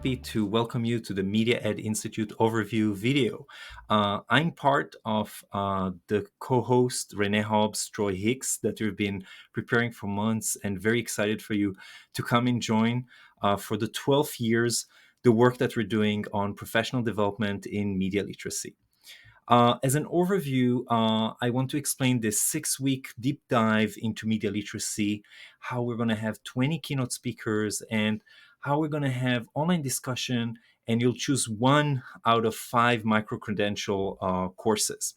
happy to welcome you to the MediaEd Institute overview video. I'm part of the co-host Renee Hobbs, Troy Hicks that we've been preparing for months, and very excited for you to come and join for the 12 years the work that we're doing on professional development in media literacy. As an overview, I want to explain this 6-week deep dive into media literacy, how we're going to have 20 keynote speakers, and how we're going to have online discussion, and you'll choose one out of 5 micro-credential courses.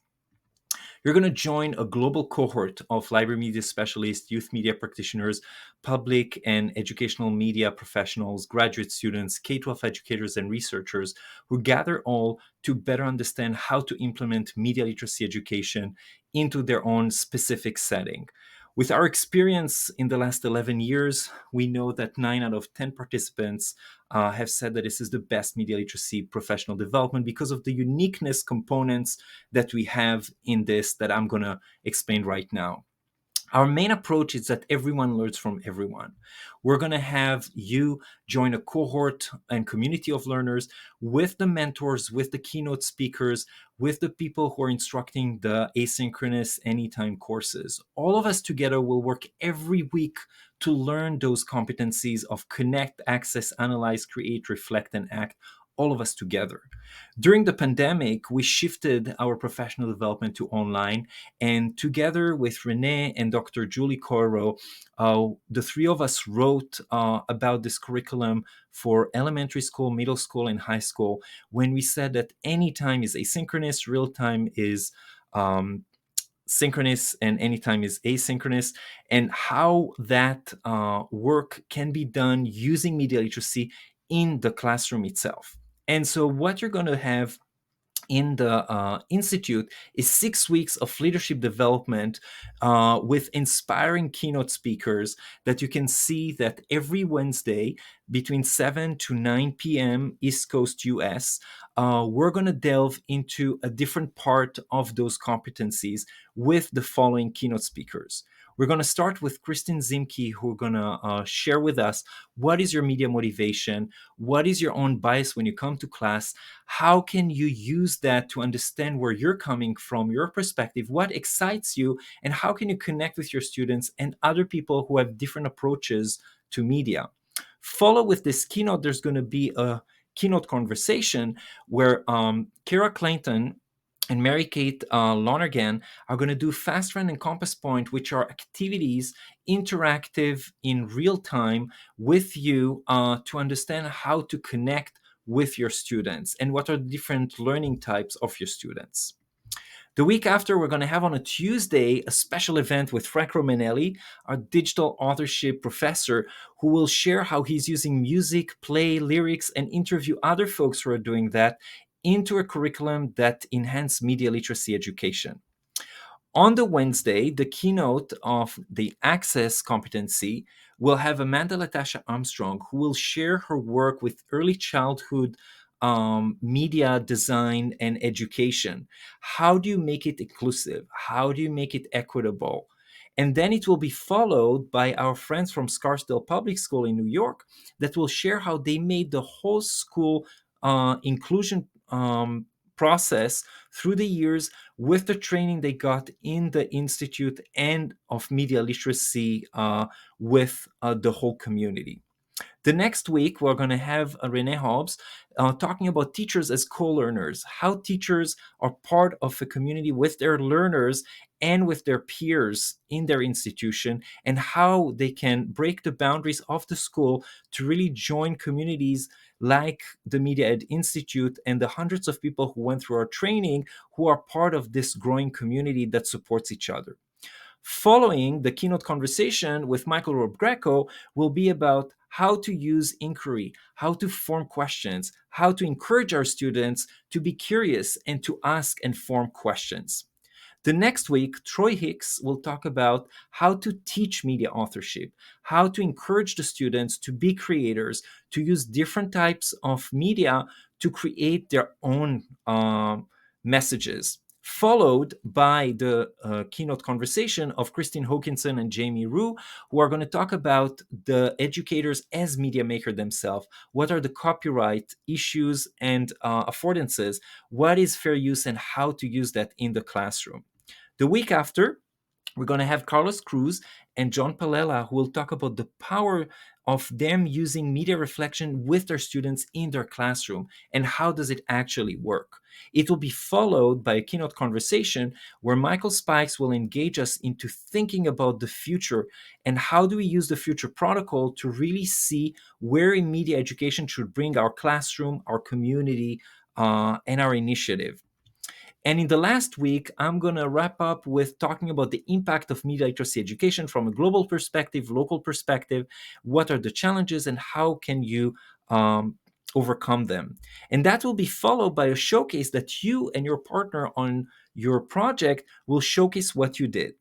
You're going to join a global cohort of library media specialists, youth media practitioners, public and educational media professionals, graduate students, K-12 educators, and researchers who gather all to better understand how to implement media literacy education into their own specific setting. With our experience in the last 11 years, we know that 9 out of 10 participants have said that this is the best media literacy professional development because of the uniqueness components that we have in this that I'm going to explain right now. Our main approach is that everyone learns from everyone. We're going to have you join a cohort and community of learners with the mentors, with the keynote speakers, with the people who are instructing the asynchronous anytime courses. All of us together will work every week to learn those competencies of connect, access, analyze, create, reflect, and act, all of us together. During the pandemic, we shifted our professional development to online, and together with Renee and Dr. Julie Coiro, the three of us wrote about this curriculum for elementary school, middle school, and high school, when we said that anytime is asynchronous, real time is synchronous, and anytime is asynchronous, and how that work can be done using media literacy in the classroom itself. And so what you're going to have in the Institute is 6 weeks of leadership development with inspiring keynote speakers that you can see that every Wednesday between 7 to 9 p.m. East Coast US, we're going to delve into a different part of those competencies with the following keynote speakers. We're going to start with Kristen Zimke, who's going to share with us what is your media motivation, what is your own bias when you come to class, how can you use that to understand where you're coming from, your perspective, what excites you, and how can you connect with your students and other people who have different approaches to media. Follow with this keynote, there's going to be a keynote conversation where Kara Clayton and Mary Kate Lonergan are going to do Fast Run and Compass Point, which are activities interactive in real time with you to understand how to connect with your students and what are the different learning types of your students. The week after, we're going to have on a Tuesday a special event with Frank Romanelli, our digital authorship professor, who will share how he's using music, play, lyrics, and interview other folks who are doing that into a curriculum that enhance media literacy education. On the Wednesday, the keynote of the Access competency will have Amanda Latasha Armstrong, who will share her work with early childhood media design and education. How do you make it inclusive? How do you make it equitable? And then it will be followed by our friends from Scarsdale Public School in New York that will share how they made the whole school inclusion process through the years with the training they got in the Institute and of media literacy with the whole community. The next week, we're going to have Renee Hobbs talking about teachers as co-learners, how teachers are part of a community with their learners and with their peers in their institution, and how they can break the boundaries of the school to really join communities like the MediaEd Institute and the hundreds of people who went through our training who are part of this growing community that supports each other. Following the keynote conversation with Michael Rob Greco will be about how to use inquiry, how to form questions, how to encourage our students to be curious and to ask and form questions. The next week, Troy Hicks will talk about how to teach media authorship, how to encourage the students to be creators, to use different types of media to create their own messages. followed by the keynote conversation of Christine Hawkinson and Jamie Rue, who are going to talk about the educators as media maker themselves. What are the copyright issues and affordances? What is fair use and how to use that in the classroom? The week after, we're going to have Carlos Cruz and John Palela, who will talk about the power of them using media reflection with their students in their classroom and how does it actually work. It will be followed by a keynote conversation where Michael Spikes will engage us into thinking about the future and how do we use the future protocol to really see where in media education should bring our classroom, our community, and our initiative. And in the last week, I'm going to wrap up with talking about the impact of media literacy education from a global perspective, local perspective. What are the challenges and how can you overcome them? And that will be followed by a showcase that you and your partner on your project will showcase what you did.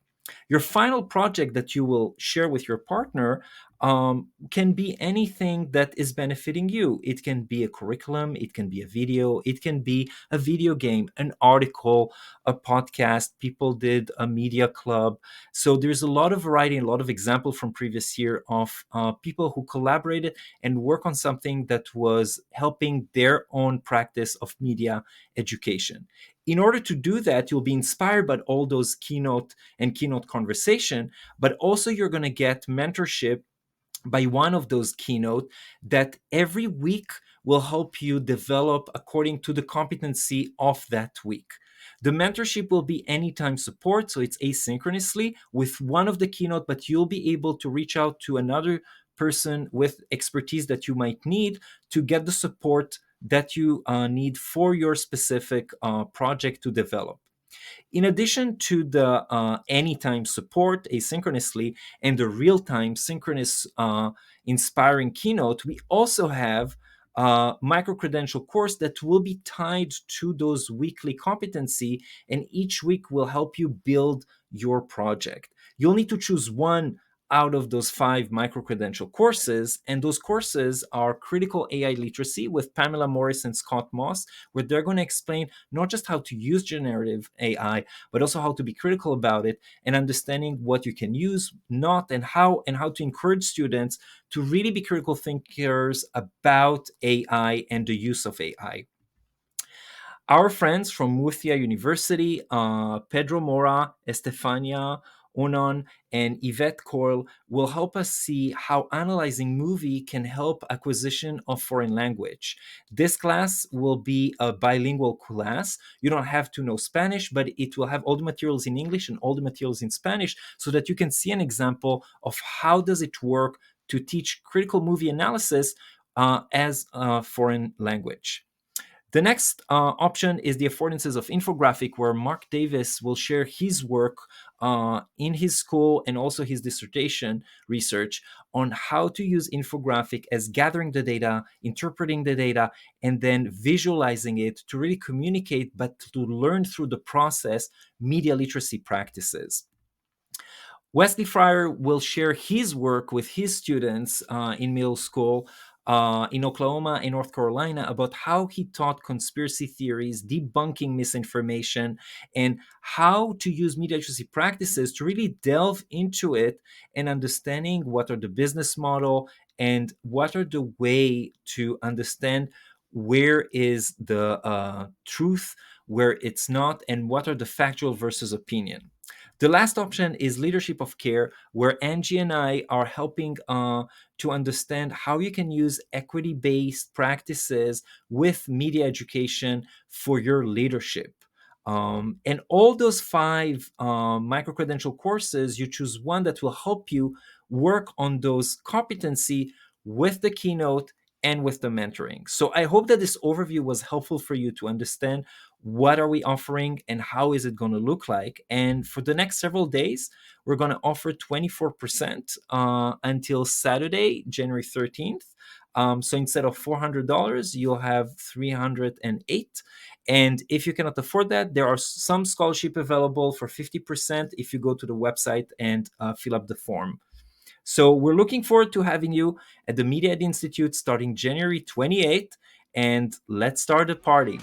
Your final project that you will share with your partner can be anything that is benefiting you. It can be a curriculum, it can be a video, it can be a video game, an article, a podcast. People did a media club. So there's a lot of variety, a lot of example from previous year of people who collaborated and work on something that was helping their own practice of media education. In order to do that, you'll be inspired by all those keynote and keynote conversation, but also you're going to get mentorship by one of those keynote that every week will help you develop according to the competency of that week. The mentorship will be anytime support, so it's asynchronously with one of the keynote, but you'll be able to reach out to another person with expertise that you might need to get the support that you need for your specific project to develop. In addition to the anytime support asynchronously and the real-time synchronous inspiring keynote, we also have a micro-credential course that will be tied to those weekly competency, and each week will help you build your project. You'll need to choose one out of those 5 micro-credential courses, and those courses are Critical AI Literacy with Pamela Morris and Scott Moss, where they're going to explain not just how to use generative AI, but also how to be critical about it and understanding what you can use, not, and how to encourage students to really be critical thinkers about AI and the use of AI. Our friends from Murcia University, Pedro Mora, Estefania Onan, and Yvette Coyle will help us see how analyzing movie can help acquisition of foreign language. This class will be a bilingual class. You don't have to know Spanish, but it will have all the materials in English and all the materials in Spanish so that you can see an example of how does it work to teach critical movie analysis as a foreign language. The next option is the affordances of infographic, where Mark Davis will share his work in his school and also his dissertation research on how to use infographic as gathering the data, interpreting the data, and then visualizing it to really communicate, but to learn through the process media literacy practices. Wesley Fryer will share his work with his students in middle school in Oklahoma and North Carolina about how he taught conspiracy theories, debunking misinformation, and how to use media literacy practices to really delve into it and understanding what are the business model and what are the way to understand where is the truth, where it's not, and what are the factual versus opinion. The last option is leadership of care, where Angie and I are helping to understand how you can use equity-based practices with media education for your leadership. And all those 5 micro-credential courses, you choose one that will help you work on those competency with the keynote and with the mentoring. So I hope that this overview was helpful for you to understand what are we offering and how is it going to look like. And for the next several days, we're going to offer 24% until Saturday, January 13th. So instead of $400, you'll have $308. And if you cannot afford that, there are some scholarship available for 50% if you go to the website and fill up the form. So we're looking forward to having you at the MediaEd Institute starting January 28th, and let's start the party.